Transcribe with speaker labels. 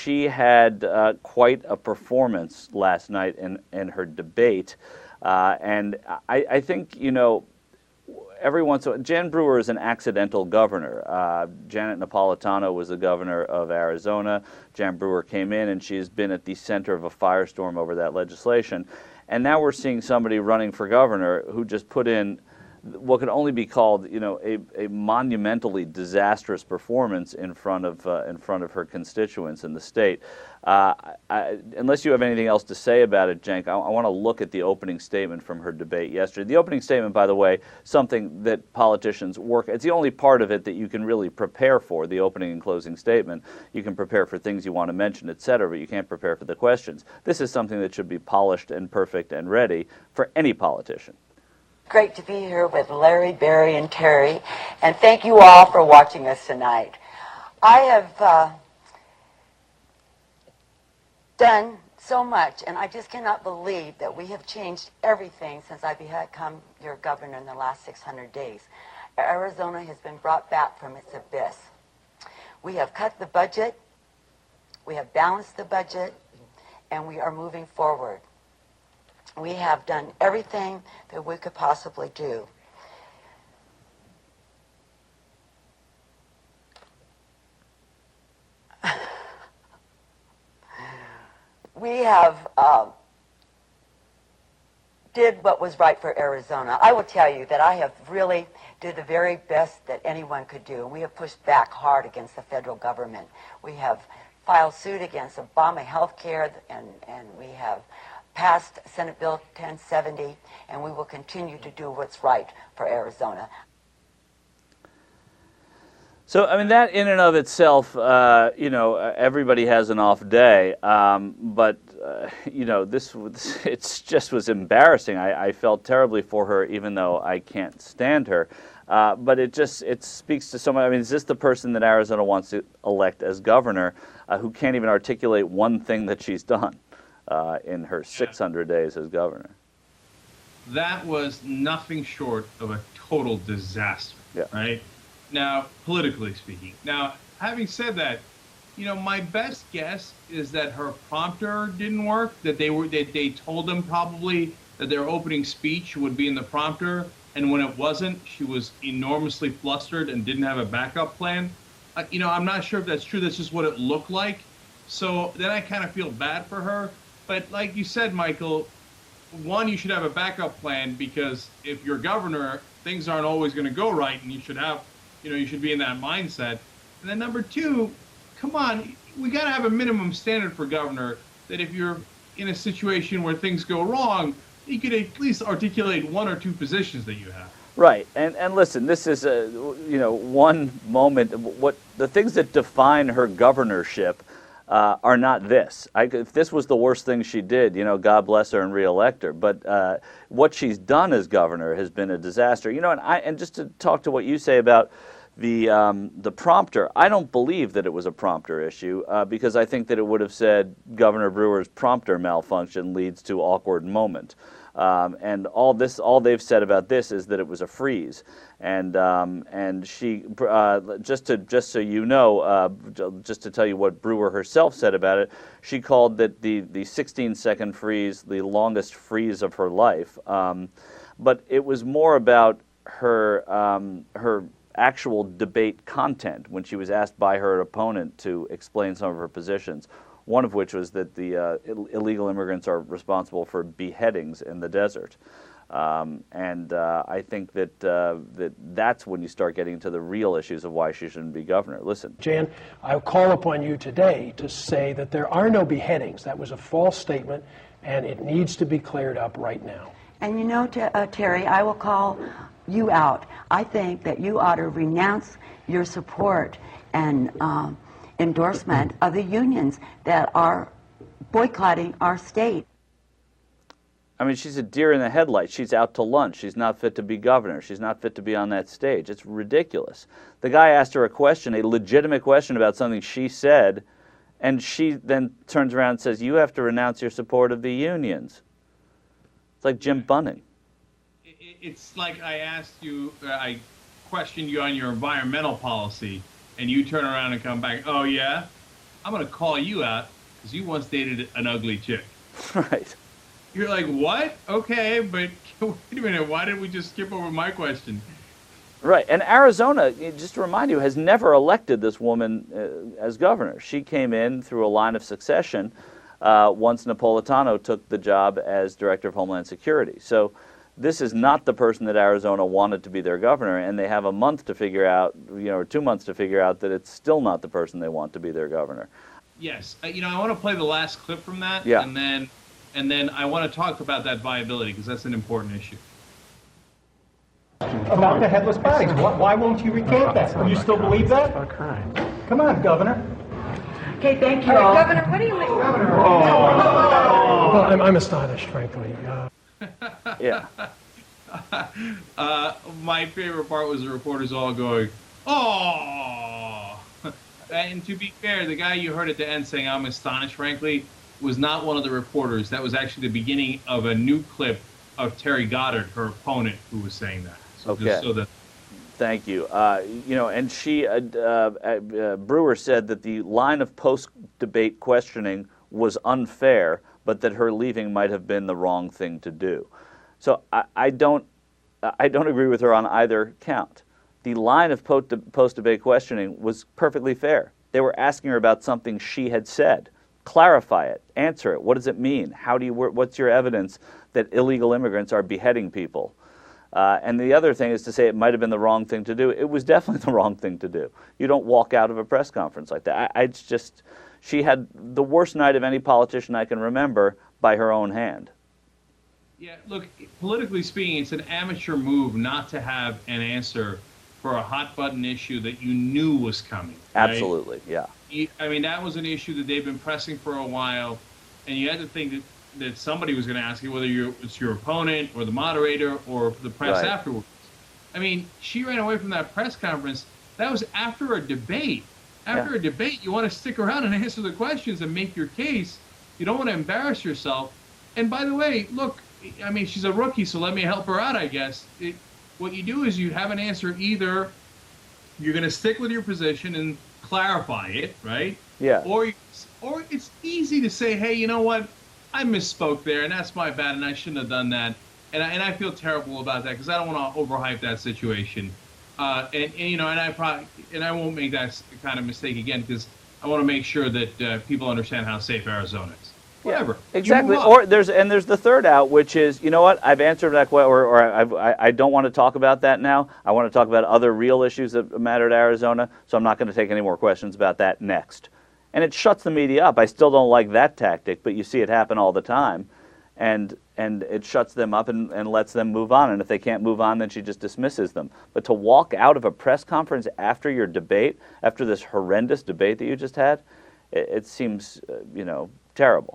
Speaker 1: she had quite a performance last night in her debate. And I think, you know, every once in a while, Jan Brewer is an accidental governor. Janet Napolitano was the governor of Arizona. Jan Brewer came in, and she's been at the center of a firestorm over that legislation. And now we're seeing somebody running for governor who just put in what could only be called, you know, a monumentally disastrous performance in front of her constituents in the state. Unless you have anything else to say about it, Cenk, I want to look at the opening statement from her debate yesterday. The opening statement, by the way, something that politicians work. It's the only part of it that you can really prepare for. The opening and closing statement. You can prepare for things you want to mention, etc., but you can't prepare for the questions. This is something that should be polished and perfect and ready for any politician.
Speaker 2: Great to be here with Larry, Barry, and Terry, and thank you all for watching us tonight. I have done so much, and I just cannot believe that we have changed everything since I become your governor in the last 600 days. Arizona has been brought back from its abyss. We have cut the budget, we have balanced the budget, and we are moving forward. We have done everything that we could possibly do. We have did what was right for Arizona. I will tell you that I have really did the very best that anyone could do. We have pushed back hard against the federal government. We have filed suit against Obama health care, and we have passed Senate Bill 1070, and we will continue to do what's right for Arizona.
Speaker 1: So, I mean, that in and of itself, you know, everybody has an off day, but, you know, it just was embarrassing. I felt terribly for her, even though I can't stand her. But it speaks to someone. I mean, is this the person that Arizona wants to elect as governor, who can't even articulate one thing that she's done in her 600 days as governor?
Speaker 3: That was nothing short of a total disaster, right? Now, politically speaking. Now, having said that, you know, my best guess is that her prompter didn't work, that they told them probably that their opening speech would be in the prompter, and when it wasn't, she was enormously flustered and didn't have a backup plan. You know, I'm not sure if that's true. That's just what it looked like. So then I kind of feel bad for her. But like you said, Michael, one, you should have a backup plan, because if you're governor, things aren't always going to go right, and you should have, you know, you should be in that mindset. And then number two, come on, we got to have a minimum standard for governor, that if you're in a situation where things go wrong, you could at least articulate one or two positions that you have.
Speaker 1: Right, and listen, this is you know, one moment. What the things that define her governorship are not this. If this was the worst thing she did, you know, God bless her and reelect her. But what she's done as governor has been a disaster. You know, and just to talk to what you say about the prompter, I don't believe that it was a prompter issue, because I think that it would have said Governor Brewer's prompter malfunction leads to awkward moment. And all they've said about this is that it was a freeze, and she just so you know, just to tell you what Brewer herself said about it, she called that the 16-second freeze the longest freeze of her life, but it was more about her actual debate content when she was asked by her opponent to explain some of her positions. One of which was that the illegal immigrants are responsible for beheadings in the desert. And I think that that's when you start getting to the real issues of why she shouldn't be governor. Listen.
Speaker 4: Jan, I call upon you today to say that there are no beheadings. That was a false statement, and it needs to be cleared up right now.
Speaker 2: And you know, Terry, I will call you out. I think that you ought to renounce your support and endorsement of the unions that are boycotting our state.
Speaker 1: I mean, she's a deer in the headlights. She's out to lunch. She's not fit to be governor. She's not fit to be on that stage. It's ridiculous. The guy asked her a question, a legitimate question about something she said, and she then turns around and says, you have to renounce your support of the unions. It's like Jim Bunning.
Speaker 3: It's like I questioned you on your environmental policy, and you turn around and come back, oh yeah? I'm going to call you out because you once dated an ugly chick.
Speaker 1: Right.
Speaker 3: You're like, what? Okay, but wait a minute. Why did we just skip over my question?
Speaker 1: Right, and Arizona, just to remind you, has never elected this woman as governor. She came in through a line of succession once Napolitano took the job as director of Homeland Security. So this is not the person that Arizona wanted to be their governor, and they have a month to figure out, or 2 months to figure out that it's still not the person they want to be their governor.
Speaker 3: Yes, I want to play the last clip from that,
Speaker 1: yeah.
Speaker 3: and then I want to talk about that viability because that's an important issue.
Speaker 5: About the headless bodies. Why won't you recant that? Do you still believe that? Come on, Governor.
Speaker 2: Okay, thank you all. Governor, what do you think?
Speaker 4: Well, I'm astonished, frankly.
Speaker 1: Yeah.
Speaker 3: My favorite part was the reporters all going, "Oh!" And to be fair, the guy you heard at the end saying, "I'm astonished," frankly, was not one of the reporters. That was actually the beginning of a new clip of Terry Goddard, her opponent, who was saying that. So
Speaker 1: okay. Thank you. And she, Brewer said that the line of post-debate questioning was unfair, but that her leaving might have been the wrong thing to do. So I don't agree with her on either count. The line of post-debate questioning was perfectly fair. They were asking her about something she had said. Clarify it. Answer it. What does it mean? What's your evidence that illegal immigrants are beheading people? And the other thing is to say it might have been the wrong thing to do. It was definitely the wrong thing to do. You don't walk out of a press conference like that. She had the worst night of any politician I can remember by her own hand.
Speaker 3: Yeah, look, politically speaking, it's an amateur move not to have an answer for a hot-button issue that you knew was coming. Right?
Speaker 1: Absolutely, yeah.
Speaker 3: I mean, that was an issue that they've been pressing for a while, and you had to think that somebody was going to ask you, whether it's your opponent or the moderator or the press afterwards. I mean, she ran away from that press conference. That was after a debate. After a debate, you want to stick around and answer the questions and make your case. You don't want to embarrass yourself. And by the way, look, I mean, she's a rookie, so let me help her out, I guess. What you do is you have an answer. Either you're going to stick with your position and clarify it, right?
Speaker 1: Yeah.
Speaker 3: Or it's easy to say, hey, you know what? I misspoke there, and that's my bad, and I shouldn't have done that. And I feel terrible about that because I don't want to overhype that situation. And I won't make that kind of mistake again because I want to make sure that people understand how safe Arizona is. Whatever.
Speaker 1: Exactly. Or there's the third out, which is, you know what? I've answered that question, or I don't want to talk about that now. I want to talk about other real issues that matter to Arizona, so I'm not going to take any more questions about that next. And it shuts the media up. I still don't like that tactic, but you see it happen all the time, and it shuts them up and lets them move on. And if they can't move on, then she just dismisses them. But to walk out of a press conference after your debate, after this horrendous debate that you just had, it seems, terrible.